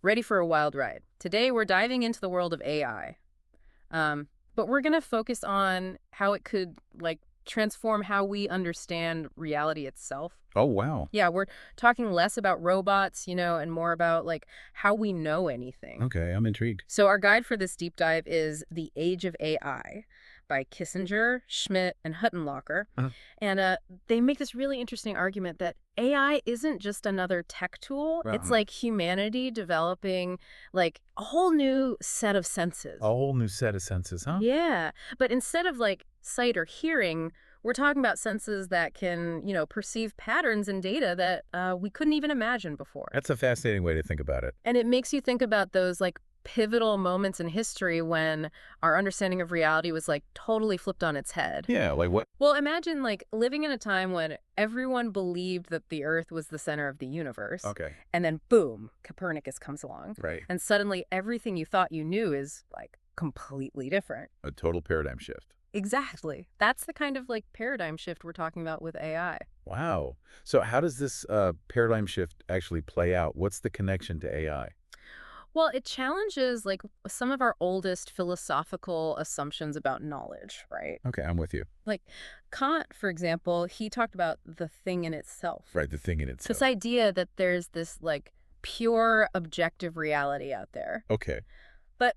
Ready for a wild ride. Today, we're diving into the world of AI. But we're going to focus on how it could, transform how we understand reality itself. Oh, wow. Yeah, we're talking less about robots, and more about, how we know anything. Okay, I'm intrigued. So our guide for this deep dive is The Age of AI by Kissinger, Schmidt, and Huttenlocher. Uh, And they make this really interesting argument that AI isn't just another tech tool. It's uh, like humanity developing a whole new set of senses. a whole new set of senses, huh? Yeah. But instead of sight or hearing, we're talking about senses that can, perceive patterns in data that we couldn't even imagine before. That's a fascinating way to think about it. And it makes you think about those pivotal moments in history when our understanding of reality was totally flipped on its head. Yeah, like what? Well, imagine living in a time when everyone believed that the Earth was the center of the universe. Okay, And then boom, Copernicus comes along. right. And suddenly everything you thought you knew is completely different. A total paradigm shift. Exactly. That's the kind of paradigm shift we're talking about with AI. Wow. So how does this paradigm shift actually play out? What's the connection to AI? Well, it challenges some of our oldest philosophical assumptions about knowledge, right? Okay, I'm with you. Like Kant, for example, he talked about the thing in itself. Right, the thing in This itself. idea that there's this pure objective reality out there. Okay, But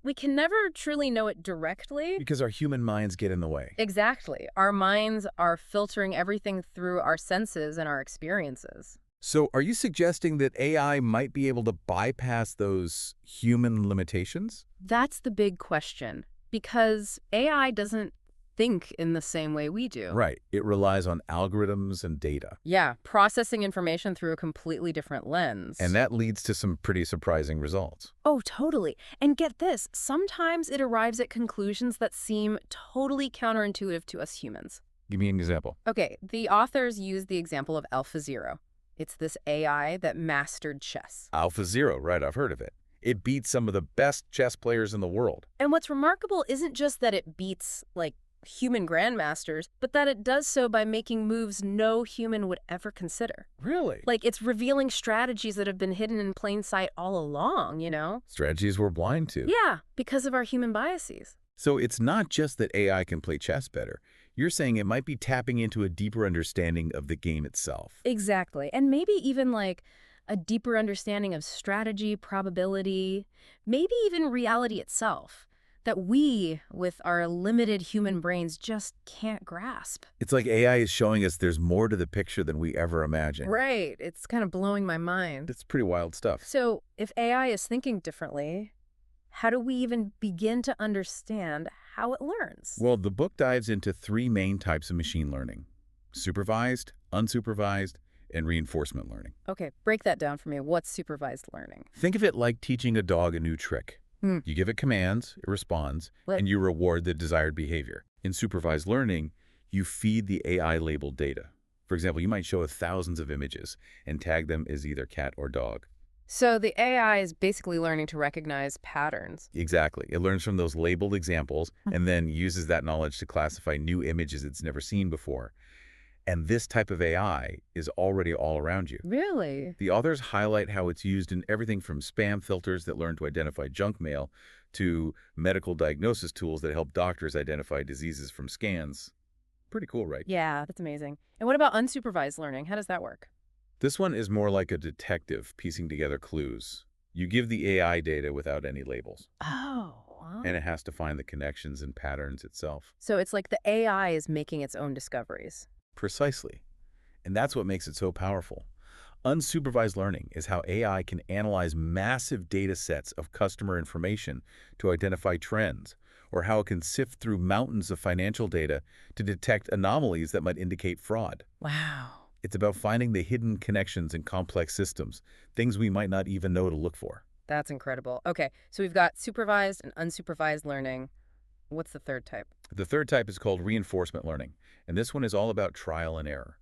we can never truly know it directly. because our human minds get in the way. Exactly. Our minds are filtering everything through our senses and our experiences. So are you suggesting that AI might be able to bypass those human limitations? That's the big question because AI doesn't think in the same way we do. Right. It relies on algorithms and data. Yeah, processing information through a completely different lens. And that leads to some pretty surprising results. Oh, totally. And get this, sometimes it arrives at conclusions that seem totally counterintuitive to us humans. Give me an example. Okay, the authors use the example of AlphaZero. It's this AI that mastered chess. AlphaZero, right, I've heard of it. It beats some of the best chess players in the world. And what's remarkable isn't just that it beats, human grandmasters, but that it does so by making moves no human would ever consider. Really? It's revealing strategies that have been hidden in plain sight all along. Strategies we're blind to. Yeah, because of our human biases. So it's not just that AI can play chess better. You're saying it might be tapping into a deeper understanding of the game itself. Exactly. And maybe even a deeper understanding of strategy, probability, maybe even reality itself that we, with our limited human brains, just can't grasp. It's like AI is showing us there's more to the picture than we ever imagined. Right. It's kind of blowing my mind. It's pretty wild stuff. So if AI is thinking differently, how do we even begin to understand how it learns? Well, the book dives into three main types of machine learning: supervised, unsupervised, and reinforcement learning. Okay, break that down for me. What's supervised learning? Think of it like teaching a dog a new trick. Hmm. You give it commands, it responds, What? and you reward the desired behavior. In supervised learning, you feed the AI-labeled data. For example, you might show it thousands of images and tag them as either cat or dog. So the AI is basically learning to recognize patterns. Exactly. It learns from those labeled examples and then uses that knowledge to classify new images it's never seen before. And this type of AI is already all around you. Really? The authors highlight how it's used in everything from spam filters that learn to identify junk mail to medical diagnosis tools that help doctors identify diseases from scans. Pretty cool, right? Yeah, that's amazing. And what about unsupervised learning? How does that work? This one is more like a detective piecing together clues. You give the AI data without any labels, Oh, wow. and it has to find the connections and patterns itself. So it's like the AI is making its own discoveries. Precisely. And that's what makes it so powerful. Unsupervised learning is how AI can analyze massive data sets of customer information to identify trends, or how it can sift through mountains of financial data to detect anomalies that might indicate fraud. Wow. It's about finding the hidden connections in complex systems, things we might not even know to look for. That's incredible. Okay, so we've got supervised and unsupervised learning. What's the third type? The third type is called reinforcement learning, and this one is all about trial and error.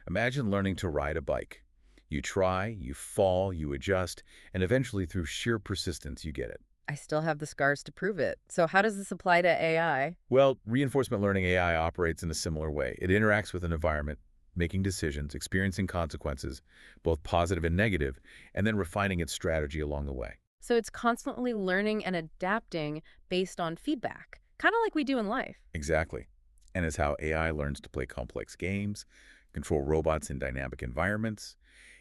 Imagine learning to ride a bike. You try, you fall, you adjust, and eventually through sheer persistence you get it. I still have the scars to prove it. So how does this apply to AI? Well, reinforcement learning AI operates in a similar way. It interacts with an environment, making decisions, experiencing consequences, both positive and negative, and then refining its strategy along the way. So it's constantly learning and adapting based on feedback, kind of like we do in life. Exactly. And it's how AI learns to play complex games, control robots in dynamic environments,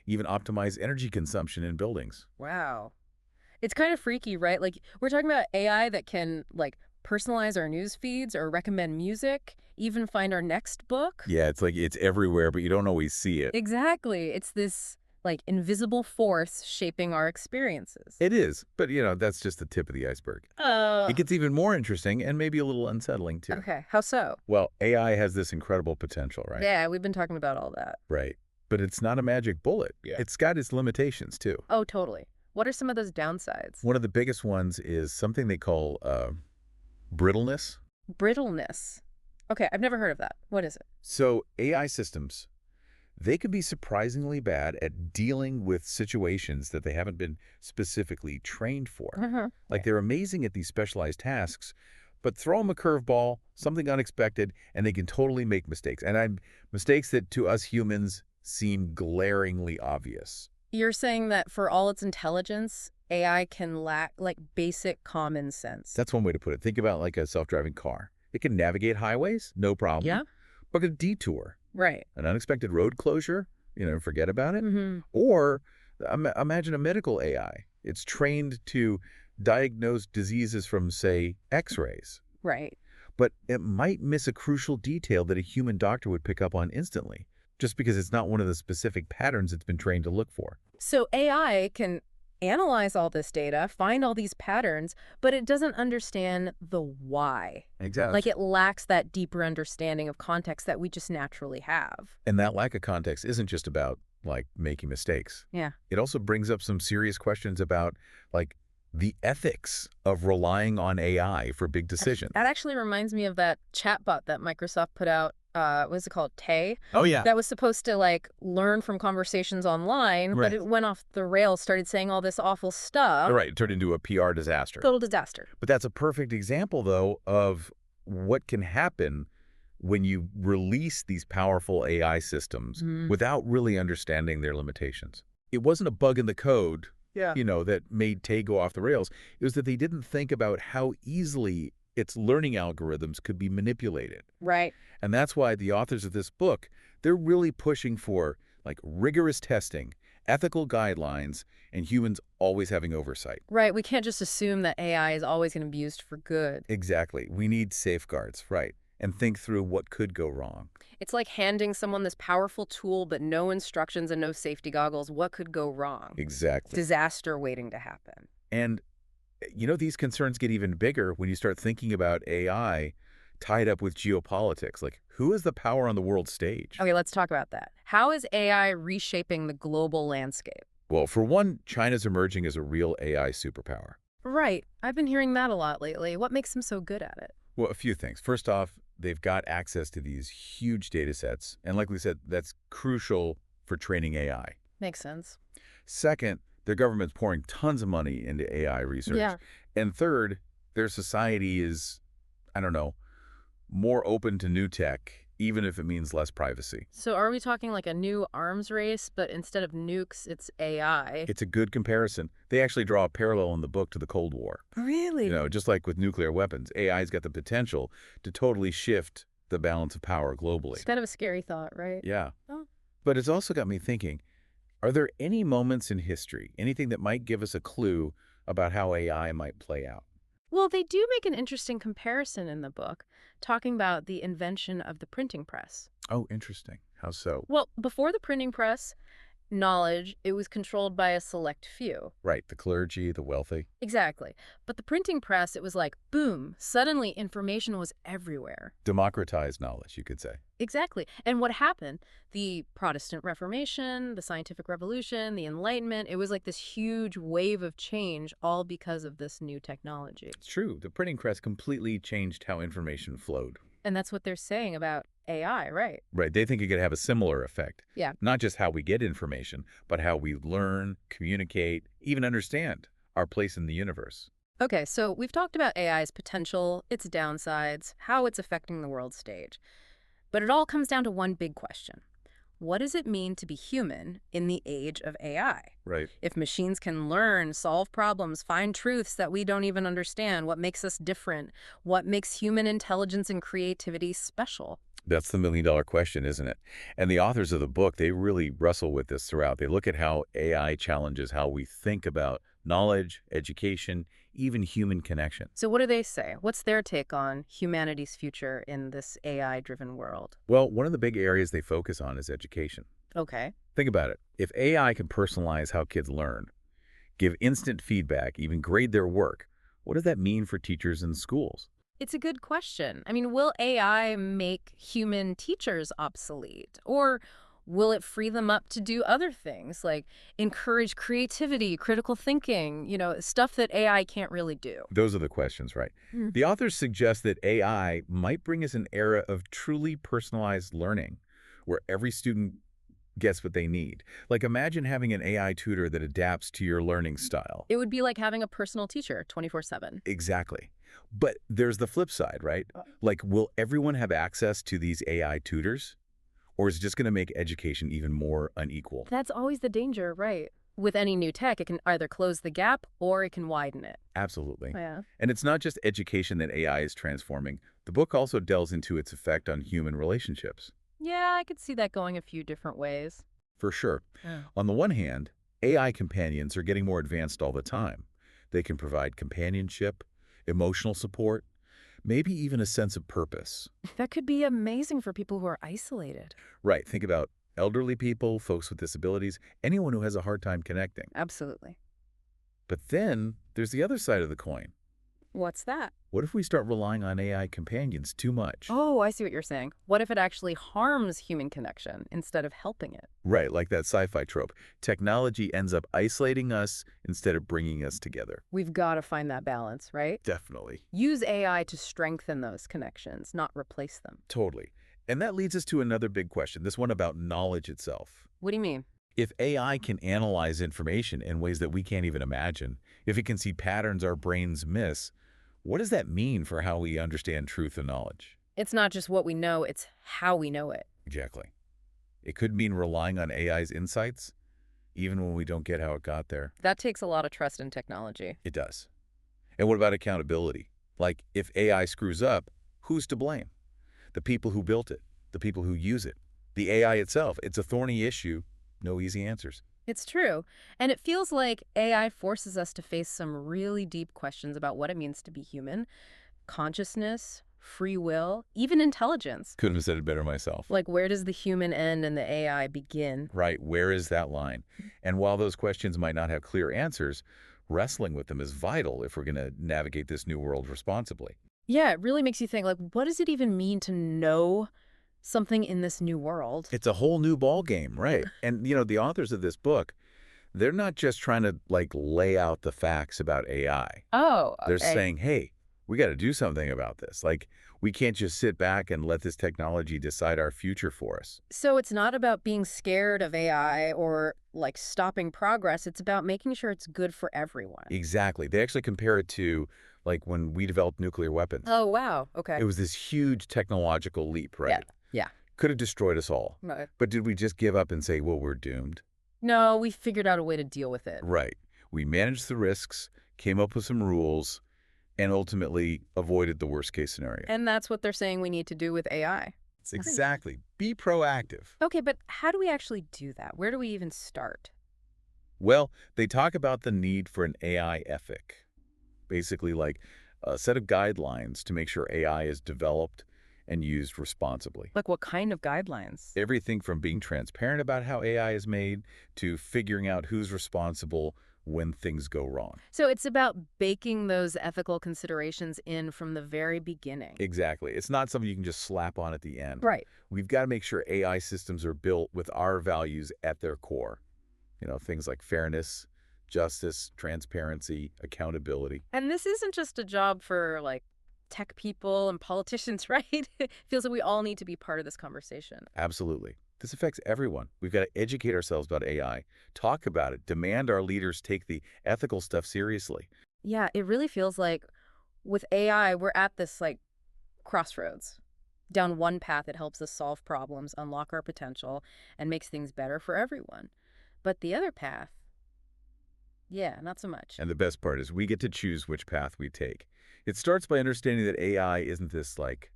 even optimize energy consumption in buildings. Wow. It's kind of freaky, right? Like, we're talking about AI that can, like, personalize our news feeds or recommend music, even find our next book. Yeah, it's like it's everywhere, but you don't always see it. Exactly. It's this, like, invisible force shaping our experiences. It is, but that's just the tip of the iceberg. It gets even more interesting and maybe a little unsettling too. Okay, how so? Well, AI has this incredible potential, right? Yeah, we've been talking about all that. Right. But it's not a magic bullet. Yeah. It's got its limitations too. Oh, totally. What are some of those downsides? One of the biggest ones is something they call brittleness. Brittleness. Okay, I've never heard of that. What is it? So AI systems, they could be surprisingly bad at dealing with situations that they haven't been specifically trained for. Like they're amazing at these specialized tasks, but throw them a curveball, something unexpected, and they can totally make mistakes. And mistakes that to us humans seem glaringly obvious. You're saying that for all its intelligence, AI can lack, like, basic common sense. That's one way to put it. Think about like a self-driving car. It can navigate highways, no problem. Yeah? But a detour, Right. an unexpected road closure, forget about it. Or imagine a medical AI. It's trained to diagnose diseases from, say, X-rays. Right. But it might miss a crucial detail that a human doctor would pick up on instantly, just because it's not one of the specific patterns it's been trained to look for. So AI can analyze all this data, find all these patterns, but it doesn't understand the why. Exactly. Like, it lacks that deeper understanding of context that we just naturally have. And that lack of context isn't just about, like, making mistakes. Yeah. It also brings up some serious questions about, like, the ethics of relying on AI for big decisions. That actually reminds me of that chatbot that Microsoft put out. What is it called? Tay? Oh, yeah. That was supposed to, like, learn from conversations online, Right. but it went off the rails, started saying all this awful stuff. Right. It turned into a PR disaster. Total disaster. But that's a perfect example, though, of what can happen when you release these powerful AI systems without really understanding their limitations. It wasn't a bug in the code, that made Tay go off the rails. It was that they didn't think about how easily its learning algorithms could be manipulated. Right. And that's why the authors of this book, they're really pushing for, like, rigorous testing, ethical guidelines, and humans always having oversight. Right. We can't just assume that AI is always going to be used for good. Exactly. We need safeguards, right? And think through what could go wrong. It's like handing someone this powerful tool, but no instructions and no safety goggles. What could go wrong? Exactly. Disaster waiting to happen. And, these concerns get even bigger when you start thinking about AI tied up with geopolitics. Like, who has the power on the world stage? Okay, let's talk about that. How is AI reshaping the global landscape? Well, for one, China's emerging as a real AI superpower. Right. I've been hearing that a lot lately. What makes them so good at it? Well, a few things. First off, they've got access to these huge data sets. And like we said, that's crucial for training AI. Makes sense. Second, their government's pouring tons of money into AI research. Yeah. And third, their society is, I don't know, more open to new tech, even if it means less privacy. So are we talking like a new arms race, but instead of nukes, it's AI? It's a good comparison. They actually draw a parallel in the book to the Cold War. Really? Just like with nuclear weapons, AI's got the potential to totally shift the balance of power globally. It's kind of a scary thought, right? Yeah. Oh. But it's also got me thinking, are there any moments in history, anything that might give us a clue about how AI might play out? Well, they do make an interesting comparison in the book, talking about the invention of the printing press. Oh, interesting. How so? Well, before the printing press, knowledge, it was controlled by a select few. Right, the clergy, the wealthy. Exactly. But the printing press, it was like, boom, suddenly information was everywhere. Democratized knowledge, you could say. Exactly. And what happened? The Protestant Reformation, the Scientific Revolution, the Enlightenment, it was like this huge wave of change, all because of this new technology. It's true. The printing press completely changed how information flowed. And that's what they're saying about AI, right? Right. They think it could have a similar effect. Yeah. Not just how we get information, but how we learn, communicate, even understand our place in the universe. Okay, so we've talked about AI's potential, its downsides, how it's affecting the world stage. But it all comes down to one big question. what does it mean to be human in the age of AI? Right. If machines can learn, solve problems, find truths that we don't even understand, what makes us different? What makes human intelligence and creativity special? That's the million-dollar question, isn't it? And the authors of the book, they really wrestle with this throughout. They look at how AI challenges how we think about knowledge, education, even human connection. So what do they say? What's their take on humanity's future in this AI-driven world? Well, one of the big areas they focus on is education. Okay. Think about it. If AI can personalize how kids learn, give instant feedback, even grade their work, what does that mean for teachers and schools? It's a good question. I mean, will AI make human teachers obsolete? Or will it free them up to do other things, like encourage creativity, critical thinking, stuff that AI can't really do? Those are the questions, right? Hmm. The authors suggest that AI might bring us an era of truly personalized learning, where every student gets what they need. Like imagine having an AI tutor that adapts to your learning style. It would be like having a personal teacher 24/7. Exactly. But there's the flip side, right? Like, will everyone have access to these AI tutors? Or is it just going to make education even more unequal? That's always the danger, right? With any new tech, it can either close the gap or it can widen it. Absolutely. Yeah. And it's not just education that AI is transforming. The book also delves into its effect on human relationships. Yeah, I could see that going a few different ways. For sure. Yeah. On the one hand, AI companions are getting more advanced all the time. They can provide companionship, emotional support, maybe even a sense of purpose. That could be amazing for people who are isolated. Right, think about elderly people, folks with disabilities, anyone who has a hard time connecting. Absolutely. But then there's the other side of the coin. What's that? What if we start relying on AI companions too much? Oh, I see what you're saying. What if it actually harms human connection instead of helping it? Right, like that sci-fi trope. Technology ends up isolating us instead of bringing us together. We've got to find that balance, right? Definitely. Use AI to strengthen those connections, not replace them. Totally. And that leads us to another big question, this one about knowledge itself. What do you mean? If AI can analyze information in ways that we can't even imagine, if it can see patterns our brains miss, what does that mean for how we understand truth and knowledge? It's not just what we know, it's how we know it. Exactly. It could mean relying on AI's insights, even when we don't get how it got there. That takes a lot of trust in technology. It does. And what about accountability? Like, if AI screws up, who's to blame? The people who built it, the people who use it, the AI itself. It's a thorny issue, no easy answers. It's true. And it feels like AI forces us to face some really deep questions about what it means to be human, consciousness, free will, even intelligence. Couldn't have said it better myself. Like, where does the human end and the AI begin? Right, where is that line? And while those questions might not have clear answers, wrestling with them is vital if we're going to navigate this new world responsibly. Yeah, it really makes you think, like, what does it even mean to know something in this new world? It's a whole new ball game, right? And, the authors of this book, they're not just trying to, like, lay out the facts about AI. Oh, They're okay. saying, hey, we got to do something about this. Like, we can't just sit back and let this technology decide our future for us. So it's not about being scared of AI or, like, stopping progress. It's about making sure it's good for everyone. Exactly. They actually compare it to, like, when we developed nuclear weapons. Oh, wow. It Okay. was this huge technological leap, Yeah. right? Yeah. Could have destroyed us all. Right. But did we just give up and say, well, we're doomed? No, we figured out a way to deal with it. Right. We managed the risks, came up with some rules, and ultimately avoided the worst case scenario. And that's what they're saying we need to do with AI. It's exactly. Be proactive. Okay, but how do we actually do that? Where do we even start? Well, they talk about the need for an AI ethic. Basically, like a set of guidelines to make sure AI is developed and used responsibly. Like, what kind of guidelines? Everything from being transparent about how AI is made to figuring out who's responsible when things go wrong. So it's about baking those ethical considerations in from the very beginning. Exactly. It's not something you can just slap on at the end. Right. We've got to make sure AI systems are built with our values at their core. Things like fairness, justice, transparency, accountability. And this isn't just a job for, like, tech people and politicians, right? It feels like we all need to be part of this conversation. Absolutely. This affects everyone. We've got to educate ourselves about AI, talk about it, demand our leaders take the ethical stuff seriously. Yeah, it really feels like with AI, we're at this, like, crossroads. Down one path, it helps us solve problems, unlock our potential, and makes things better for everyone. But the other path, yeah, not so much. And the best part is we get to choose which path we take. It starts by understanding that AI isn't this, like,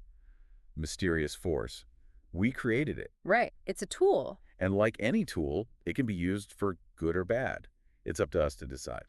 mysterious force. We created it. Right. It's a tool. And like any tool, it can be used for good or bad. It's up to us to decide.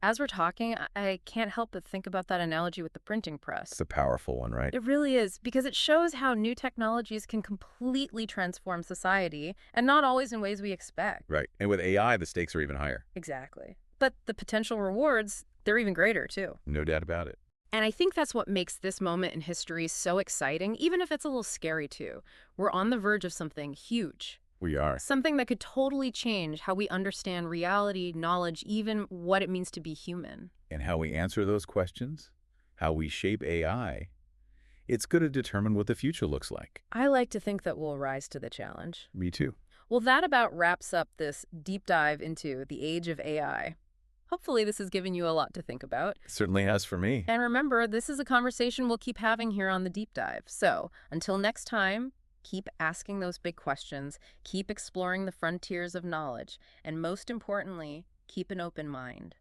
As we're talking, I can't help but think about that analogy with the printing It's press. a powerful one, right? It really is, because it shows how new technologies can completely transform society, and not always in ways we expect. Right. And with AI, the stakes are even higher. Exactly. But the potential rewards, they're even greater, too. No doubt about it. And I think that's what makes this moment in history so exciting, even if it's a little scary, too. We're on the verge of something huge. We are. Something that could totally change how we understand reality, knowledge, even what it means to be human. And how we answer those questions, how we shape AI, it's going to determine what the future looks like. I like to think that we'll rise to the challenge. Me too. Well, that about wraps up this deep dive into the age of AI. Hopefully this has given you a lot to think about. It certainly has for me. And remember, this is a conversation we'll keep having here on the Deep Dive. So until next time, keep asking those big questions, keep exploring the frontiers of knowledge, and most importantly, keep an open mind.